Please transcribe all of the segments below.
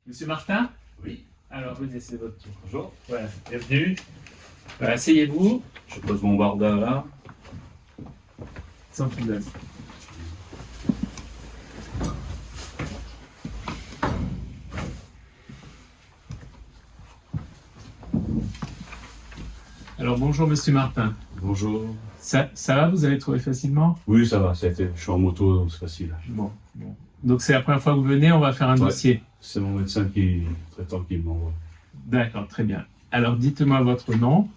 Monsieur Martin? Oui, Alors, vous c'est votre tour. bonjour. Voilà, bienvenue. Voilà, asseyez-vous. Je pose mon barda là. Sans problème. Alors, bonjour Monsieur Martin. Bonjour. Ça va, vous avez trouvé facilement? Oui, ça va, ça a été. Je suis en moto, donc c'est facile. Bon. Donc, c'est la première fois que vous venez, on va faire un Ouais. dossier. C'est mon médecin traitant qui m'envoie. D'accord, très bien. Alors, dites-moi votre nom,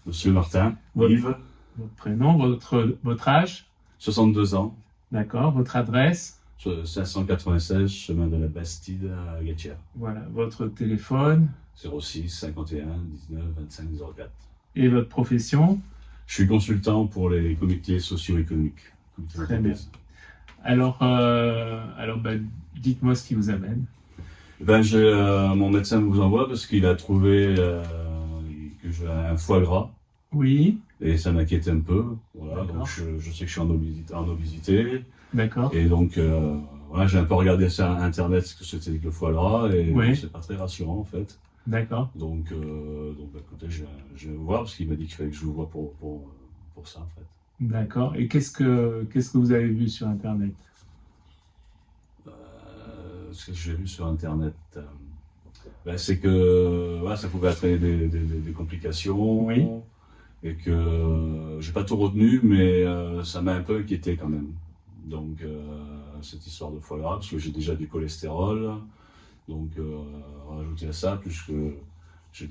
Monsieur Martin, Oui. Yves, votre prénom, votre âge, 62 ans, d'accord, votre adresse, 596, chemin de la Bastide à Guettière. voilà, votre téléphone 06 51 19 25 04. et votre profession. Je suis consultant pour les comités socio-économiques. Très bien. Alors, dites-moi ce qui vous amène. Mon médecin vous envoie parce qu'il a trouvé que j'ai un foie gras. Oui, Et ça m'inquiète un peu. Voilà, D'accord. donc je sais que je suis en obésité. d'accord. Et donc, voilà, j'ai un peu regardé sur Internet ce que c'était que le foie gras. Et Oui. c'est pas très rassurant, en fait. D'accord. Donc écoutez, je vais vous voir parce qu'il m'a dit qu'il fallait que je vous voie pour ça, en fait. D'accord. Et qu'est-ce que vous avez vu sur Internet? Ce que j'ai vu sur Internet, c'est que voilà, ça pouvait entraîner des complications. Oui. Et que j'ai pas tout retenu, mais ça m'a un peu inquiété quand même. Donc cette histoire de foie gras, parce que j'ai déjà du cholestérol, donc rajouter à ça, plus que je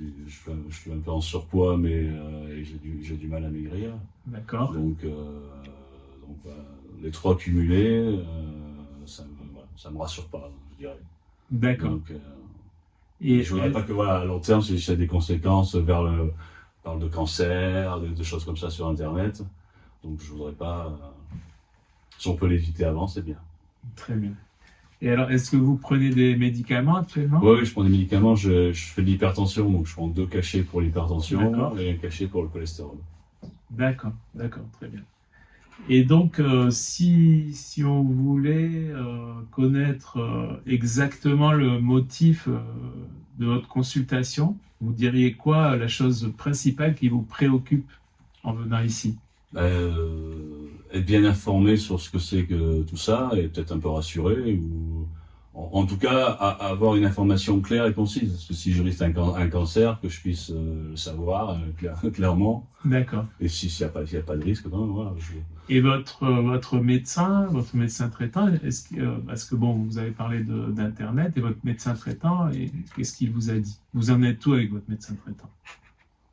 suis un peu en surpoids, mais et j'ai du mal à maigrir. D'accord. Donc voilà, les trois cumulés, ça me rassure pas, je dirais. D'accord. Donc Et je voudrais pas que voilà, à long terme, si ça a des conséquences vers le parle de cancer, de choses comme ça sur Internet. Donc je voudrais pas. Si on peut l'éviter avant, c'est bien. très bien. Et alors, est-ce que vous prenez des médicaments actuellement? Oui, je prends des médicaments. Je fais de l'hypertension, donc je prends 2 cachets pour l'hypertension D'accord. et un cachet pour le cholestérol. D'accord, très bien. Et donc, si on voulait connaître exactement le motif de votre consultation, vous diriez quoi la chose principale qui vous préoccupe en venant ici? Être bien informé sur ce que c'est que tout ça et peut-être un peu rassuré ou en tout cas avoir une information claire et concise. Parce que si je risque un cancer, que je puisse le savoir clairement. D'accord. Et s'il n'y a pas de risque, non, voilà. Et votre médecin traitant, parce que bon, vous avez parlé d'Internet, et votre médecin traitant, qu'est-ce qu'il vous a dit? Vous en êtes où avec votre médecin traitant?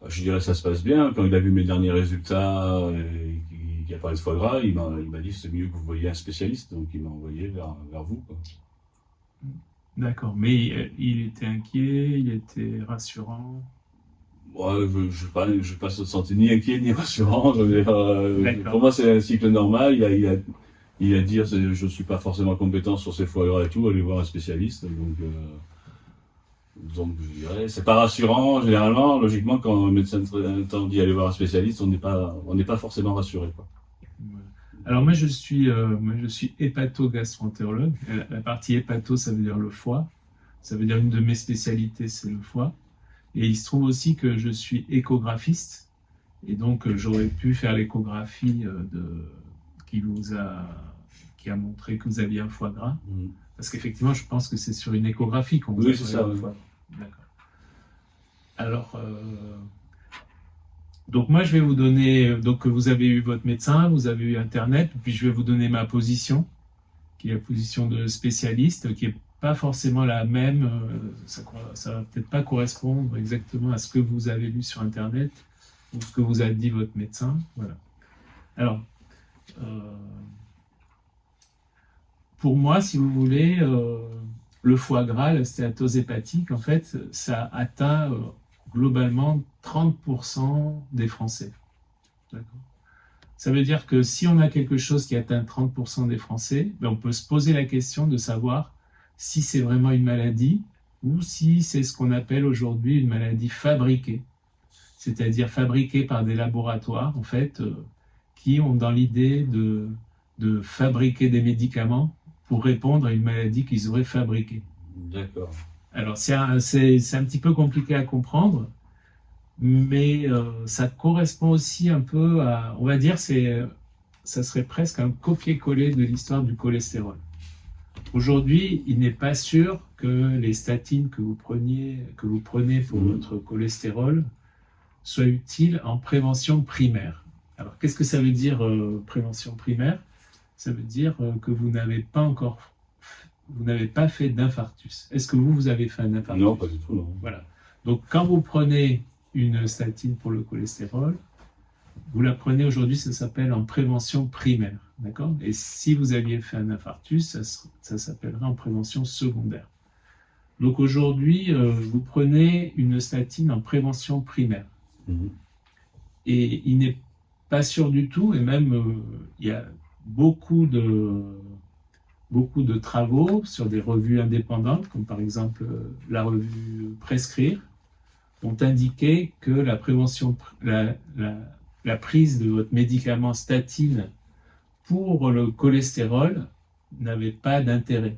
Je dirais que ça se passe bien. Quand il a vu mes derniers résultats et qu'il a parlé de foie gras, il m'a dit c'est mieux que vous voyiez un spécialiste. Donc il m'a envoyé vers vous, quoi. D'accord, mais il était inquiet, il était rassurant. Ouais, je vais pas se sentir ni inquiet ni rassurant. Je veux dire, D'accord. pour moi, c'est un cycle normal. Il a dit je suis pas forcément compétent sur ces foie gras et tout. Allez voir un spécialiste. Donc je dirais, c'est pas rassurant. Généralement, logiquement, quand un médecin dit aller voir un spécialiste, on n'est pas forcément rassuré, quoi. Voilà. Alors moi je suis hépato-gastro-entérologue. La partie hépato, ça veut dire le foie. Ça veut dire une de mes spécialités, c'est le foie. Et il se trouve aussi que je suis échographiste. Et donc j'aurais pu faire l'échographie qui a montré que vous aviez un foie gras. Mm. Parce qu'effectivement, je pense que c'est sur une échographie qu'on vous Oui, a c'est trouvé ça, le oui. foie. D'accord. Alors, donc moi je vais vous donner, donc vous avez eu votre médecin, vous avez eu Internet, puis je vais vous donner ma position, qui est la position de spécialiste, qui est pas forcément la même, ça va peut-être pas correspondre exactement à ce que vous avez lu sur Internet ou ce que vous a dit votre médecin. Voilà. Alors, pour moi, si vous voulez, le foie gras, la stéatose hépatique, en fait, ça atteint globalement 30% des Français. D'accord. Ça veut dire que si on a quelque chose qui atteint 30% des Français, ben on peut se poser la question de savoir si c'est vraiment une maladie ou si c'est ce qu'on appelle aujourd'hui une maladie fabriquée. C'est-à-dire fabriquée par des laboratoires, en fait, qui ont dans l'idée de fabriquer des médicaments pour répondre à une maladie qu'ils auraient fabriquée. D'accord. Alors, c'est un petit peu compliqué à comprendre, mais ça correspond aussi un peu à, on va dire, ça serait presque un copier-coller de l'histoire du cholestérol. Aujourd'hui, il n'est pas sûr que les statines que vous prenez pour votre cholestérol soient utiles en prévention primaire. Alors, qu'est-ce que ça veut dire prévention primaire? Ça veut dire que vous n'avez pas fait d'infarctus. Est-ce que vous avez fait un infarctus? Non, pas du tout, non. Voilà. Donc, quand vous prenez une statine pour le cholestérol, vous la prenez aujourd'hui, ça s'appelle en prévention primaire, d'accord? Et si vous aviez fait un infarctus, ça s'appellerait en prévention secondaire. Donc aujourd'hui, vous prenez une statine en prévention primaire. Et il n'est pas sûr du tout, et même il y a beaucoup de travaux sur des revues indépendantes, comme par exemple la revue Prescrire, ont indiqué que la prise de votre médicament statine pour le cholestérol n'avait pas d'intérêt.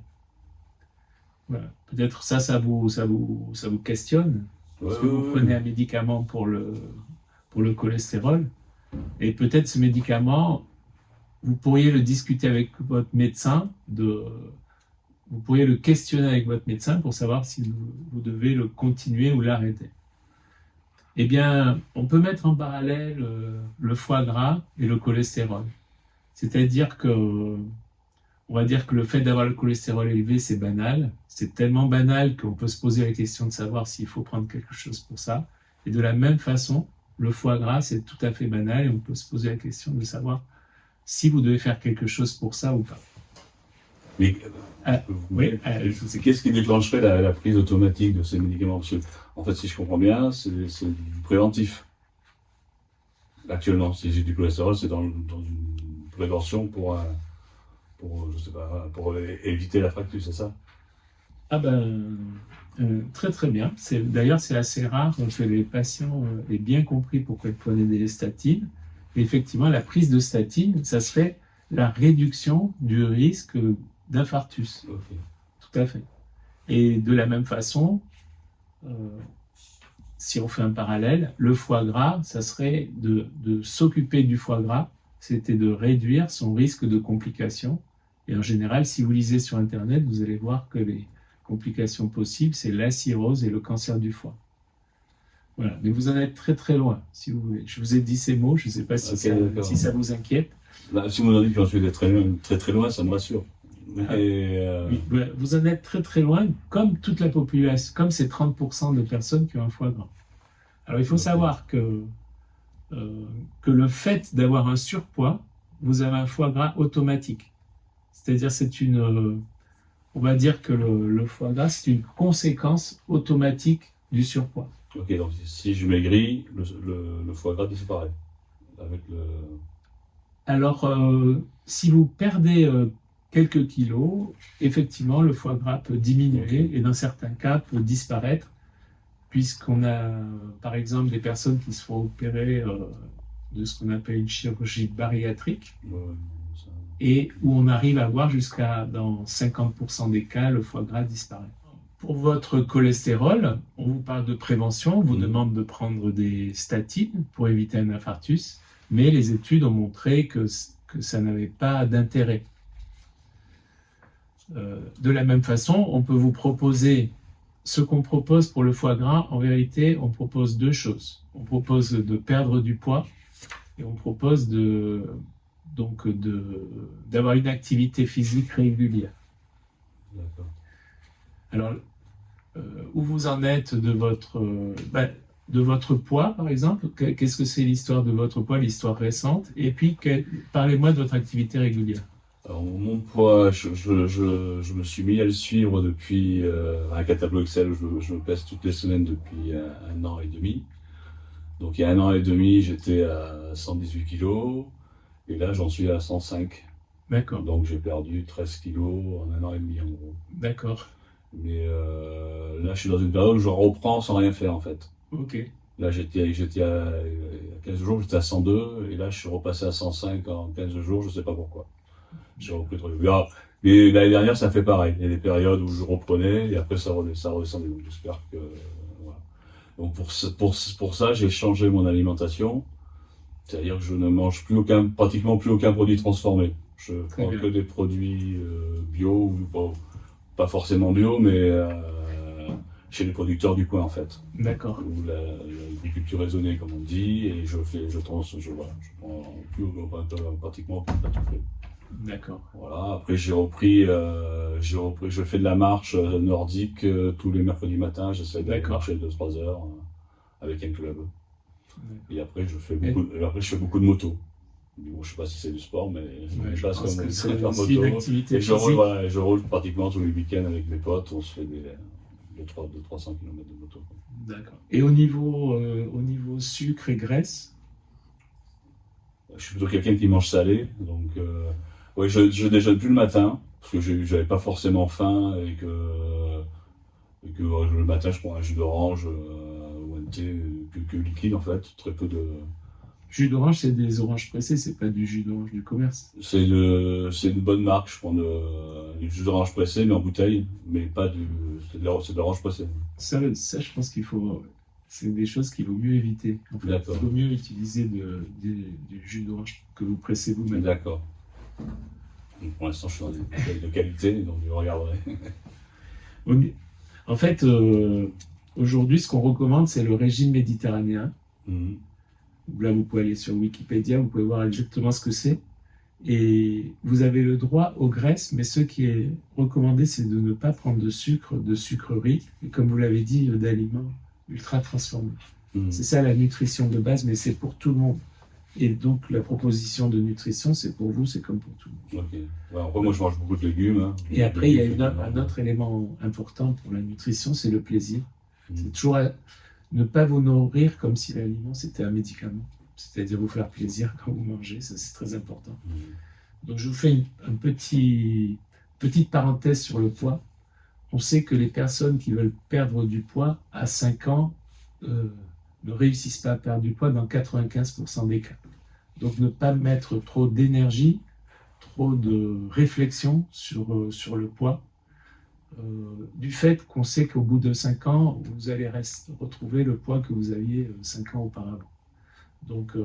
Voilà. Peut-être ça vous questionne, parce que vous prenez un médicament pour le cholestérol, et peut-être ce médicament, vous pourriez le discuter avec votre médecin, vous pourriez le questionner avec votre médecin pour savoir si vous devez le continuer ou l'arrêter. Eh bien, on peut mettre en parallèle le foie gras et le cholestérol. C'est-à-dire que, on va dire que le fait d'avoir le cholestérol élevé, c'est banal. C'est tellement banal qu'on peut se poser la question de savoir s'il faut prendre quelque chose pour ça. Et de la même façon, le foie gras, c'est tout à fait banal et on peut se poser la question de savoir si vous devez faire quelque chose pour ça ou pas. Mais oui, qu'est-ce qui déclencherait la prise automatique de ces médicaments? Parce que, en fait, si je comprends bien, c'est du préventif. Actuellement, si j'ai du cholestérol, c'est dans une prévention pour je sais pas, pour éviter la fracture, c'est ça? Ah ben, très très bien. D'ailleurs, c'est assez rare que les patients aient bien compris pourquoi ils prenaient des statines. Et effectivement, la prise de statine, ça serait la réduction du risque d'infarctus. Okay. Tout à fait. Et de la même façon, si on fait un parallèle, le foie gras, ça serait de s'occuper du foie gras, c'était de réduire son risque de complications. Et en général, si vous lisez sur Internet, vous allez voir que les complications possibles, c'est la cirrhose et le cancer du foie. Voilà. Mais vous en êtes très très loin, si vous voulez. Je vous ai dit ces mots, je ne sais pas si ça vous inquiète. Là, si vous m'en dites que j'en suis très loin, ça me rassure. Oui, vous en êtes très très loin, comme toute la population, comme ces 30% de personnes qui ont un foie gras. Alors il faut savoir que le fait d'avoir un surpoids, vous avez un foie gras automatique. C'est-à-dire on va dire que le foie gras, c'est une conséquence automatique du surpoids. Ok, donc si je maigris, le foie gras disparaît. Alors, si vous perdez quelques kilos, effectivement, le foie gras peut diminuer et dans certains cas peut disparaître, puisqu'on a, par exemple, des personnes qui se font opérer de ce qu'on appelle une chirurgie bariatrique, et où on arrive à voir dans 50% des cas, le foie gras disparaît. Pour votre cholestérol, on vous parle de prévention, on vous demande de prendre des statines pour éviter un infarctus, mais les études ont montré que ça n'avait pas d'intérêt. De la même façon, on peut vous proposer ce qu'on propose pour le foie gras. En vérité, on propose deux choses. On propose de perdre du poids et on propose d'avoir une activité physique régulière. D'accord. Alors, où vous en êtes de votre poids, par exemple? Qu'est-ce que c'est l'histoire de votre poids, l'histoire récente? Et puis, parlez-moi de votre activité régulière. Alors, mon poids, je me suis mis à le suivre depuis un tableau Excel où je me pèse toutes les semaines depuis 1 an et demi. Donc, il y a 1 an et demi, j'étais à 118 kilos et là, j'en suis à 105. D'accord. Donc, j'ai perdu 13 kilos en 1 an et demi, en gros. D'accord. Mais là, je suis dans une période où je reprends sans rien faire, en fait. Ok. Là, j'étais à 15 jours, j'étais à 102 et là, je suis repassé à 105 en 15 jours, je ne sais pas pourquoi. J'ai repris le truc. Mais l'année dernière, ça fait pareil. Il y a des périodes où je reprenais et après ça redescendait. Donc j'espère que voilà. Donc pour ça, j'ai changé mon alimentation. C'est-à-dire que je ne mange pratiquement plus aucun produit transformé. Je prends que des produits bio, ou pas forcément bio, mais chez les producteurs du coin en fait. D'accord. Ou l'agriculture raisonnée comme on dit, et je prends pratiquement pas tout fait. D'accord. Voilà. Après j'ai repris, je fais de la marche nordique tous les mercredis matins. J'essaie d'aller marcher 2-3 heures avec un club. Et après je fais beaucoup de moto. Bon, je sais pas si c'est du sport, mais je pense que c'est moto. une activité physique. Je roule pratiquement tous les week-ends avec mes potes. On se fait des 300 km de moto. D'accord. Et au niveau sucre et graisse? Je suis plutôt quelqu'un qui mange salé, donc je déjeune plus le matin parce que j'avais pas forcément faim et que le matin je prends un jus d'orange ou un thé que liquide en fait, très peu de. Jus d'orange, c'est des oranges pressées, c'est pas du jus d'orange du commerce. C'est une bonne marque, je prends du jus d'orange pressé mais en bouteille, mais pas c'est de l'orange pressée. Ça, je pense c'est des choses qu'il vaut mieux éviter. En fait, il vaut mieux utiliser du jus d'orange que vous pressez vous-même. D'accord. Donc pour l'instant, je suis dans des bouteilles de qualité, donc je regarderai. En fait, aujourd'hui, ce qu'on recommande, c'est le régime méditerranéen. Là, vous pouvez aller sur Wikipédia, vous pouvez voir exactement ce que c'est. Et vous avez le droit aux graisses, mais ce qui est recommandé, c'est de ne pas prendre de sucreries, et comme vous l'avez dit, d'aliments ultra transformés. C'est ça la nutrition de base, mais c'est pour tout le monde. Et donc la proposition de nutrition, c'est pour vous, c'est comme pour tout le monde. Ok. Ouais, après, moi, je mange beaucoup de légumes. Hein. Et après, il y a un autre élément important pour la nutrition, c'est le plaisir. C'est toujours ne pas vous nourrir comme si l'aliment c'était un médicament. C'est-à-dire vous faire plaisir quand vous mangez, ça c'est très important. Donc je vous fais une petite parenthèse sur le poids. On sait que les personnes qui veulent perdre du poids à 5 ans ne réussissent pas à perdre du poids dans 95% des cas. Donc ne pas mettre trop d'énergie, trop de réflexion sur le poids. Du fait qu'on sait qu'au bout de 5 ans, vous allez retrouver le poids que vous aviez 5 ans auparavant. Donc,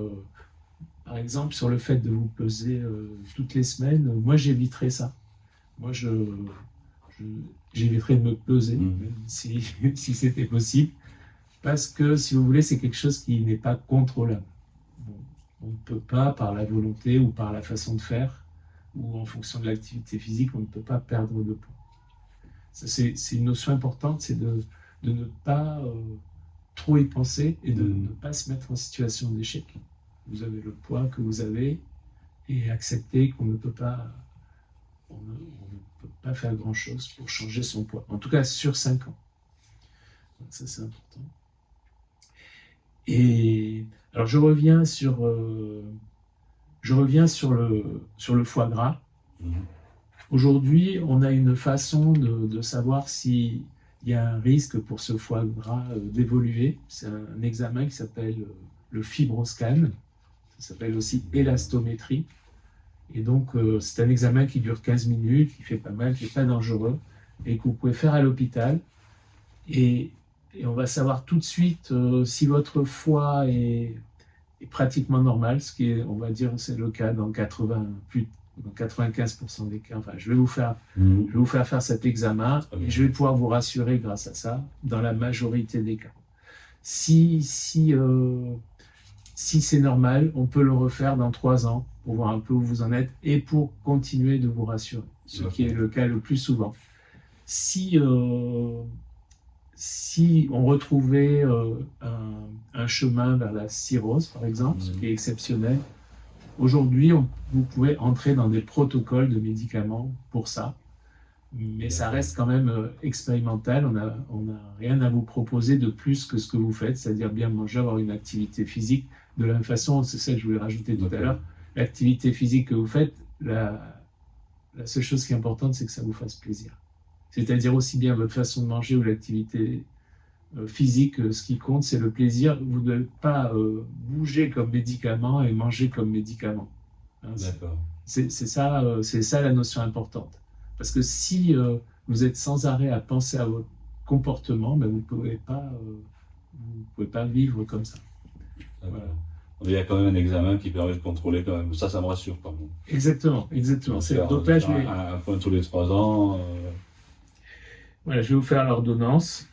par exemple, sur le fait de vous peser toutes les semaines, moi j'éviterais ça. Moi j'éviterais de me peser, même si c'était possible, parce que si vous voulez, c'est quelque chose qui n'est pas contrôlable. Bon, on ne peut pas, par la volonté ou par la façon de faire, ou en fonction de l'activité physique, on ne peut pas perdre de poids. C'est une notion importante, c'est de ne pas trop y penser et de ne pas se mettre en situation d'échec. Vous avez le poids que vous avez et accepter qu'on ne peut pas, faire grand-chose pour changer son poids. En tout cas, sur 5 ans. Donc ça, c'est important. Et alors, je reviens sur le foie gras. Aujourd'hui, on a une façon de savoir s'il y a un risque pour ce foie gras d'évoluer. C'est un examen qui s'appelle le fibroscan. Ça s'appelle aussi élastométrie. Et donc, c'est un examen qui dure 15 minutes, qui fait pas mal, qui n'est pas dangereux, et que vous pouvez faire à l'hôpital. Et on va savoir tout de suite si votre foie est pratiquement normal, ce qui est, on va dire, c'est le cas dans 95% des cas. Enfin, je vais vous faire faire cet examen et je vais pouvoir vous rassurer grâce à ça dans la majorité des cas. Si c'est normal, on peut le refaire dans 3 ans pour voir un peu où vous en êtes et pour continuer de vous rassurer, ce qui est le cas le plus souvent. Si on retrouvait un chemin vers la cirrhose, par exemple, ce qui est exceptionnel, aujourd'hui, vous pouvez entrer dans des protocoles de médicaments pour ça, mais ça reste quand même expérimental. On n'a rien à vous proposer de plus que ce que vous faites, c'est-à-dire bien manger, avoir une activité physique. De la même façon, c'est ça que je voulais rajouter tout à l'heure, l'activité physique que vous faites, la seule chose qui est importante, c'est que ça vous fasse plaisir. C'est-à-dire aussi bien votre façon de manger ou l'activité physique, ce qui compte, c'est le plaisir. Vous ne devez pas bouger comme médicament et manger comme médicament. Hein, D'accord. c'est ça la notion importante. Parce que si vous êtes sans arrêt à penser à votre comportement, ben, vous pouvez pas vivre comme ça. D'accord. Voilà. Il y a quand même un examen qui permet de contrôler quand même. Ça me rassure quand même. Exactement, exactement. Donc De là, faire un point tous les 3 ans. voilà, je vais vous faire l'ordonnance.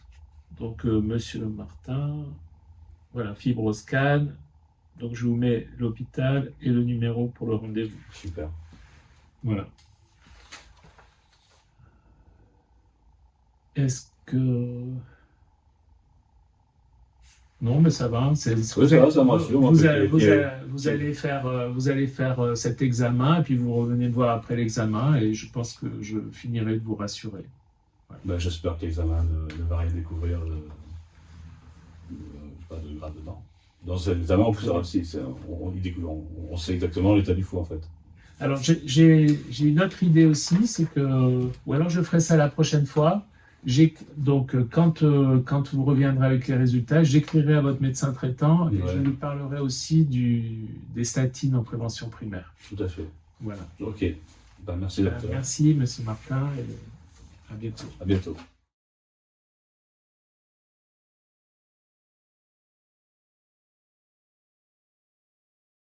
Donc, Monsieur Martin, voilà, fibroscan. Donc, je vous mets l'hôpital et le numéro pour le rendez-vous. Super. Voilà. Est-ce que... Non, mais ça va. Oui, ça va, ça me rassure. Vous allez faire cet examen et puis vous revenez me voir après l'examen et je pense que je finirai de vous rassurer. Voilà. Ben, j'espère que l'examen ne va rien découvrir pas de grave dedans. Dans cet examen, en plus, on sait exactement l'état du foie en fait. Alors, j'ai une autre idée aussi, c'est que, ou alors je ferai ça la prochaine fois. Donc, quand vous reviendrez avec les résultats, j'écrirai à votre médecin traitant et je lui parlerai aussi des statines en prévention primaire. Tout à fait. Voilà. Ok. Ben, merci, docteur. Merci, Monsieur Martin, et à bientôt. À bientôt.